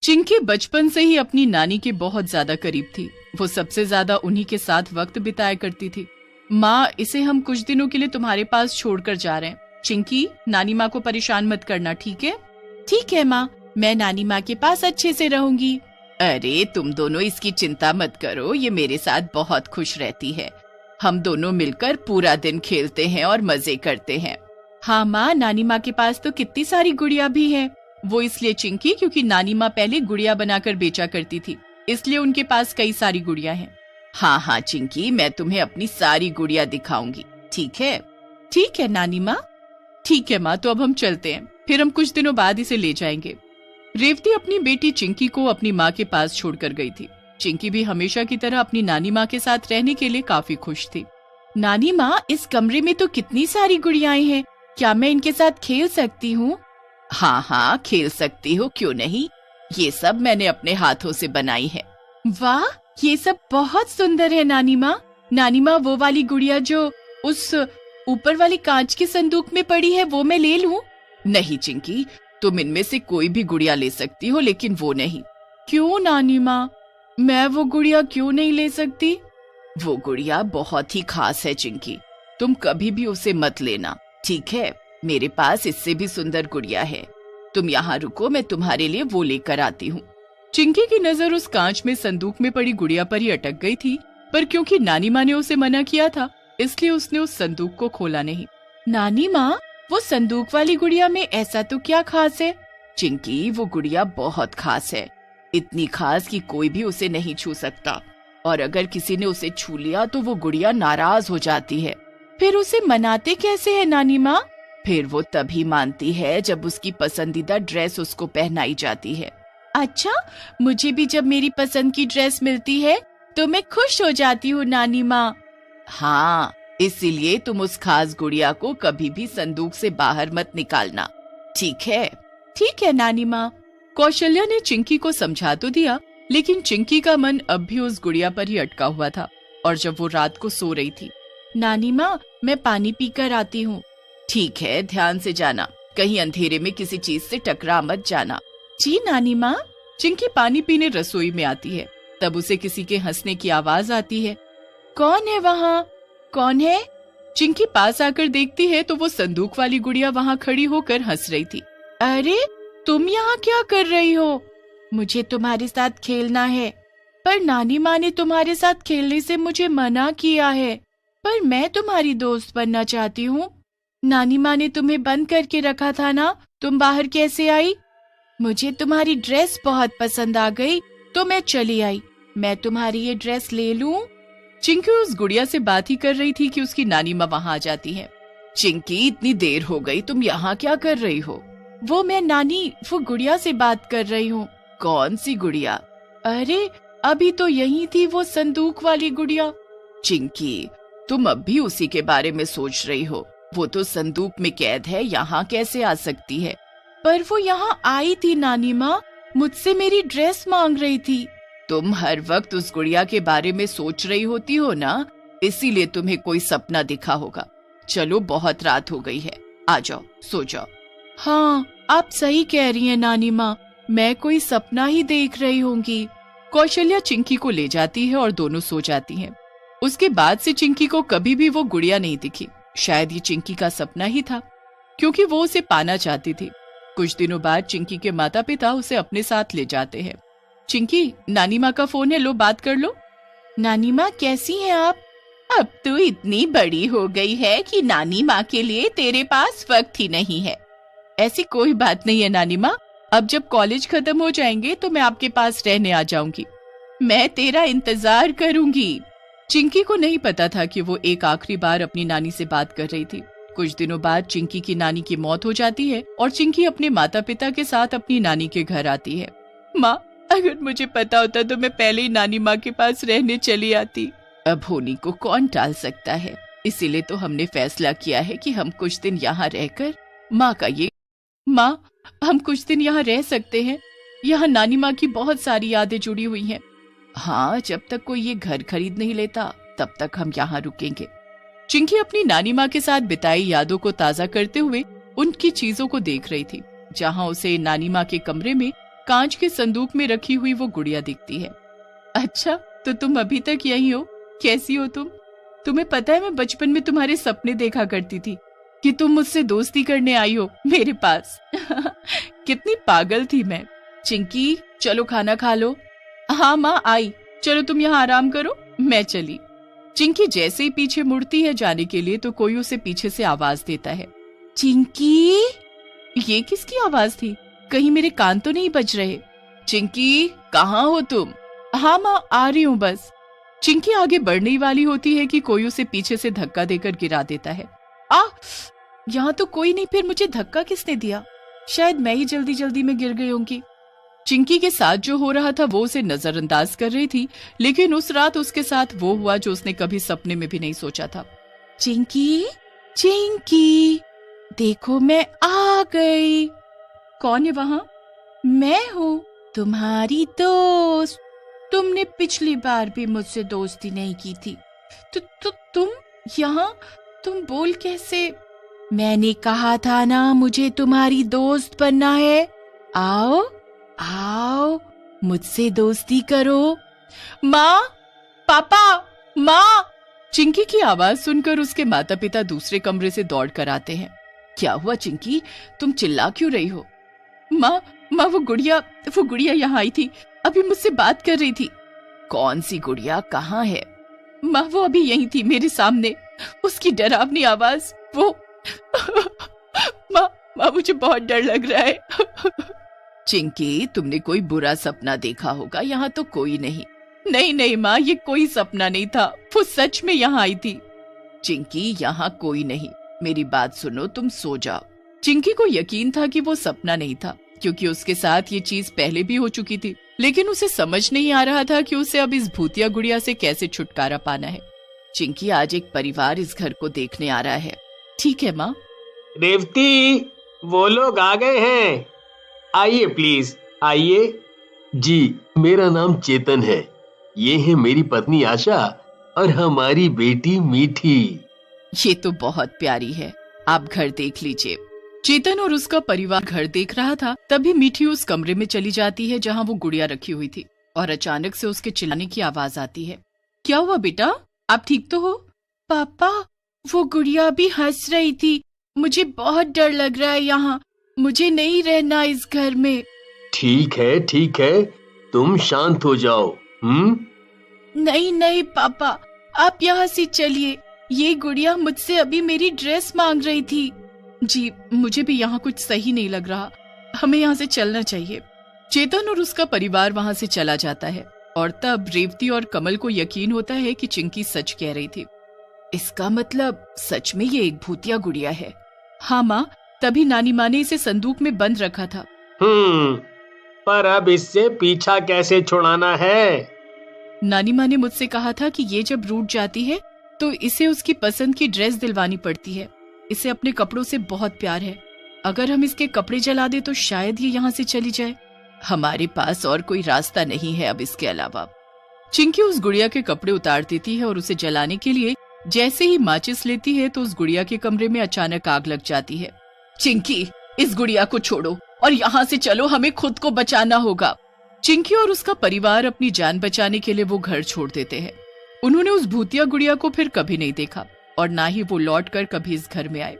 चिंकी बचपन से ही अपनी नानी के बहुत ज्यादा करीब थी। वो सबसे ज्यादा उन्हीं के साथ वक्त बिताया करती थी। माँ, इसे हम कुछ दिनों के लिए तुम्हारे पास छोड़कर जा रहे हैं। चिंकी, नानी माँ को परेशान मत करना, ठीक है? ठीक है माँ, मैं नानी माँ के पास अच्छे से रहूंगी। अरे तुम दोनों इसकी चिंता मत करो, ये मेरे साथ बहुत खुश रहती है। हम दोनों मिलकर पूरा दिन खेलते हैं और मजे करते हैं। हाँ माँ, नानी माँ के पास तो कितनी सारी गुड़िया भी है। वो इसलिए चिंकी क्योंकि नानी माँ पहले गुड़िया बनाकर बेचा करती थी, इसलिए उनके पास कई सारी गुड़िया हैं। हाँ हाँ चिंकी, मैं तुम्हें अपनी सारी गुड़िया दिखाऊंगी, ठीक है? ठीक है नानी माँ। ठीक है माँ, तो अब हम चलते हैं, फिर हम कुछ दिनों बाद इसे ले जाएंगे। रेवती अपनी बेटी चिंकी को अपनी माँ के पास छोड़कर गई थी। चिंकी भी हमेशा की तरह अपनी नानी माँ के साथ रहने के लिए काफी खुश थी। नानी माँ, इस कमरे में तो कितनी सारी गुड़ियाएं हैं, क्या मैं इनके साथ खेल सकती हूँ? हाँ हाँ, खेल सकती हो, क्यों नहीं। ये सब मैंने अपने हाथों से बनाई है। वाह, ये सब बहुत सुंदर है नानी माँ। नानी माँ, वो वाली गुड़िया जो उस ऊपर वाली कांच के संदूक में पड़ी है, वो मैं ले लूं? नहीं चिंकी, तुम इनमें से कोई भी गुड़िया ले सकती हो, लेकिन वो नहीं। क्यों नानी माँ, मैं वो गुड़िया क्यों नहीं ले सकती? वो गुड़िया बहुत ही खास है चिंकी, तुम कभी भी उसे मत लेना, ठीक है? मेरे पास इससे भी सुंदर गुड़िया है। तुम यहाँ रुको, मैं तुम्हारे लिए वो लेकर आती हूँ। चिंकी की नजर उस कांच में संदूक में पड़ी गुड़िया पर ही अटक गई थी, पर क्योंकि नानी माँ ने उसे मना किया था, इसलिए उसने उस संदूक को खोला नहीं। नानी माँ, वो संदूक वाली गुड़िया में ऐसा तो क्या खास है? चिंकी, वो गुड़िया बहुत खास है, इतनी खास कि कोई भी उसे नहीं छू सकता, और अगर किसी ने उसे छू लिया तो वो गुड़िया नाराज हो जाती है। फिर उसे मनाते कैसे है नानी माँ? फिर वो तभी मानती है जब उसकी पसंदीदा ड्रेस उसको पहनाई जाती है। अच्छा, मुझे भी जब मेरी पसंद की ड्रेस मिलती है तो मैं खुश हो जाती हूँ नानी माँ। हाँ, इसीलिए तुम उस खास गुड़िया को कभी भी संदूक से बाहर मत निकालना, ठीक है? ठीक है नानी माँ। कौशल्या ने चिंकी को समझा तो दिया, लेकिन चिंकी का मन अब भी उस गुड़िया पर ही अटका हुआ था। और जब वो रात को सो रही थी, नानी माँ, मैं पानी पीकर आती हूँ। ठीक है, ध्यान से जाना, कहीं अंधेरे में किसी चीज से टकरा मत जाना। जी नानी माँ। चिंकी पानी पीने रसोई में आती है, तब उसे किसी के हंसने की आवाज आती है। कौन है वहाँ? कौन है? चिंकी पास आकर देखती है तो वो संदूक वाली गुड़िया वहाँ खड़ी होकर हंस रही थी। अरे, तुम यहाँ क्या कर रही हो? मुझे तुम्हारे साथ खेलना है। पर नानी माँ ने तुम्हारे साथ खेलने से मुझे मना किया है। पर मैं तुम्हारी दोस्त बनना चाहती हूँ। नानी माँ ने तुम्हें बंद करके रखा था ना, तुम बाहर कैसे आई? मुझे तुम्हारी ड्रेस बहुत पसंद आ गई तो मैं चली आई। मैं तुम्हारी ये ड्रेस ले लूं? चिंकी उस गुड़िया से बात ही कर रही थी कि उसकी नानी माँ वहाँ आ जाती है। चिंकी, इतनी देर हो गई, तुम यहाँ क्या कर रही हो? वो मैं नानी, वो गुड़िया से बात कर रही हूँ। कौन सी गुड़िया? अरे, अभी तो यही थी वो संदूक वाली गुड़िया। चिंकी, तुम अब भी उसी के बारे में सोच रही हो? वो तो संदूक में कैद है, यहाँ कैसे आ सकती है? पर वो यहाँ आई थी नानी माँ, मुझसे मेरी ड्रेस मांग रही थी। तुम हर वक्त उस गुड़िया के बारे में सोच रही होती हो ना, इसीलिए तुम्हें कोई सपना दिखा होगा। चलो, बहुत रात हो गई है, आ जाओ, सो जाओ। हाँ, आप सही कह रही हैं नानी माँ, मैं कोई सपना ही देख रही होंगी। कौशल्या चिंकी को ले जाती है और दोनों सो जाती हैं। उसके बाद से चिंकी को कभी भी वो गुड़िया नहीं दिखी। शायद ये चिंकी का सपना ही था, क्योंकि वो उसे पाना चाहती थी। कुछ दिनों बाद चिंकी के माता पिता उसे अपने साथ ले जाते हैं। चिंकी, नानी माँ का फोन है, लो बात कर लो। नानी माँ, कैसी हैं आप? अब तो इतनी बड़ी हो गई है कि नानी माँ के लिए तेरे पास वक्त ही नहीं है। ऐसी कोई बात नहीं है नानी माँ, अब जब कॉलेज खत्म हो जाएंगे तो मैं आपके पास रहने आ जाऊंगी। मैं तेरा इंतजार करूंगी। चिंकी को नहीं पता था कि वो एक आखिरी बार अपनी नानी से बात कर रही थी। कुछ दिनों बाद चिंकी की नानी की मौत हो जाती है और चिंकी अपने माता पिता के साथ अपनी नानी के घर आती है। माँ, अगर मुझे पता होता तो मैं पहले ही नानी माँ के पास रहने चली आती। अब होनी को कौन टाल सकता है, इसीलिए तो हमने फैसला किया है कि हम कुछ दिन यहाँ रहकर माँ का ये। माँ, हम कुछ दिन यहाँ रह सकते हैं, यहाँ नानी माँ की बहुत सारी यादें जुड़ी हुई हैं। हाँ, जब तक कोई ये घर खरीद नहीं लेता तब तक हम यहाँ रुकेंगे। चिंकी अपनी नानी माँ के साथ बिताई यादों को ताजा करते हुए उनकी चीजों को देख रही थी। जहाँ उसे नानी माँ के कमरे में कांच के संदूक में रखी हुई वो गुड़िया दिखती है। अच्छा, तो तुम अभी तक यही हो? कैसी हो तुम? तुम्हें पता है मैं बचपन में तुम्हारे सपने देखा करती थी कि तुम मुझसे दोस्ती करने आई हो मेरे पास। कितनी पागल थी मैं। चिंकी, चलो खाना खा लो। हाँ माँ आई, चलो तुम यहाँ आराम करो, मैं चली। चिंकी जैसे ही पीछे मुड़ती है जाने के लिए तो कोई उसे पीछे से आवाज देता है, चिंकी। ये किसकी आवाज थी? कहीं मेरे कान तो नहीं बज रहे? चिंकी, कहाँ हो तुम? हाँ माँ, आ रही हूँ बस। चिंकी आगे बढ़ने ही वाली होती है कि कोई उसे पीछे से धक्का देकर गिरा देता है। यहाँ तो कोई नहीं, फिर मुझे धक्का किसने दिया? शायद मैं ही जल्दी जल्दी में गिर गई होंगी। चिंकी के साथ जो हो रहा था वो उसे नजरअंदाज कर रही थी, लेकिन उस रात उसके साथ वो हुआ जो उसने कभी सपने में भी नहीं सोचा था। चिंकी, चिंकी, देखो मैं आ गई। कौन है वहाँ? मैं हूँ, तुम्हारी दोस्त। तुमने पिछली बार भी मुझसे दोस्ती नहीं की थी, तो तुम यहाँ? तुम बोल कैसे? मैंने कहा था ना मुझे तुम्हारी दोस्त बनना है। आओ आओ, मुझसे दोस्ती करो। माँ, पापा, माँ। चिंकी की आवाज सुनकर उसके माता पिता दूसरे कमरे से दौड़ कर आते हैं। क्या हुआ चिंकी, तुम चिल्ला क्यों रही हो? माँ, वो गुड़िया यहाँ आई थी, अभी मुझसे बात कर रही थी। कौन सी गुड़िया, कहाँ है? माँ, वो अभी यहीं थी मेरे सामने, उसकी डरावनी आवाज, वो। माँ, मुझे बहुत डर लग रहा है। चिंकी, तुमने कोई बुरा सपना देखा होगा, यहाँ तो कोई नहीं। नहीं माँ, ये कोई सपना नहीं था, वो सच में यहाँ आई थी। चिंकी, यहाँ कोई नहीं, मेरी बात सुनो, तुम सो जाओ। चिंकी को यकीन था कि वो सपना नहीं था, क्योंकि उसके साथ ये चीज पहले भी हो चुकी थी, लेकिन उसे समझ नहीं आ रहा था कि उसे अब इस भूतिया गुड़िया से कैसे छुटकारा पाना है। चिंकी, आज एक परिवार इस घर को देखने आ रहा है। ठीक है माँ। रेवती, वो लोग आ गए हैं, आइए प्लीज आइए। जी, मेरा नाम चेतन है, ये है मेरी पत्नी आशा और हमारी बेटी मीठी। ये तो बहुत प्यारी है, आप घर देख लीजिए। चेतन और उसका परिवार घर देख रहा था, तभी मीठी उस कमरे में चली जाती है जहाँ वो गुड़िया रखी हुई थी, और अचानक से उसके चिल्लाने की आवाज आती है। क्या हुआ बेटा, आप ठीक तो हो? पापा, वो गुड़िया भी हंस रही थी, मुझे बहुत डर लग रहा है यहाँ, मुझे नहीं रहना इस घर में। ठीक है, तुम शांत हो जाओ। नहीं पापा, आप यहाँ से चलिए, ये गुड़िया मुझसे अभी मेरी ड्रेस मांग रही थी। जी, मुझे भी यहाँ कुछ सही नहीं लग रहा, हमें यहाँ से चलना चाहिए। चेतन और उसका परिवार वहाँ से चला जाता है, और तब रेवती और कमल को यकीन होता है कि चिंकी सच कह रही थी। इसका मतलब सच में ये एक भूतिया गुड़िया है। हाँ माँ, तभी नानी माँ ने इसे संदूक में बंद रखा था। पर अब इससे पीछा कैसे छुड़ाना है? नानी माँ ने मुझसे कहा था कि ये जब रूठ जाती है तो इसे उसकी पसंद की ड्रेस दिलवानी पड़ती है। इसे अपने कपड़ों से बहुत प्यार है, अगर हम इसके कपड़े जला दे तो शायद ये यहाँ से चली जाए। हमारे पास और कोई रास्ता नहीं है अब इसके अलावा। चिंकी उस गुड़िया के कपड़े उतार देती है और उसे जलाने के लिए जैसे ही माचिस लेती है तो उस गुड़िया के कमरे में अचानक आग लग जाती है। चिंकी, इस गुड़िया को छोड़ो और यहाँ से चलो, हमें खुद को बचाना होगा। चिंकी और उसका परिवार अपनी जान बचाने के लिए वो घर छोड़ देते हैं। उन्होंने उस भूतिया गुड़िया को फिर कभी नहीं देखा और ना ही वो लौटकर कभी इस घर में आए।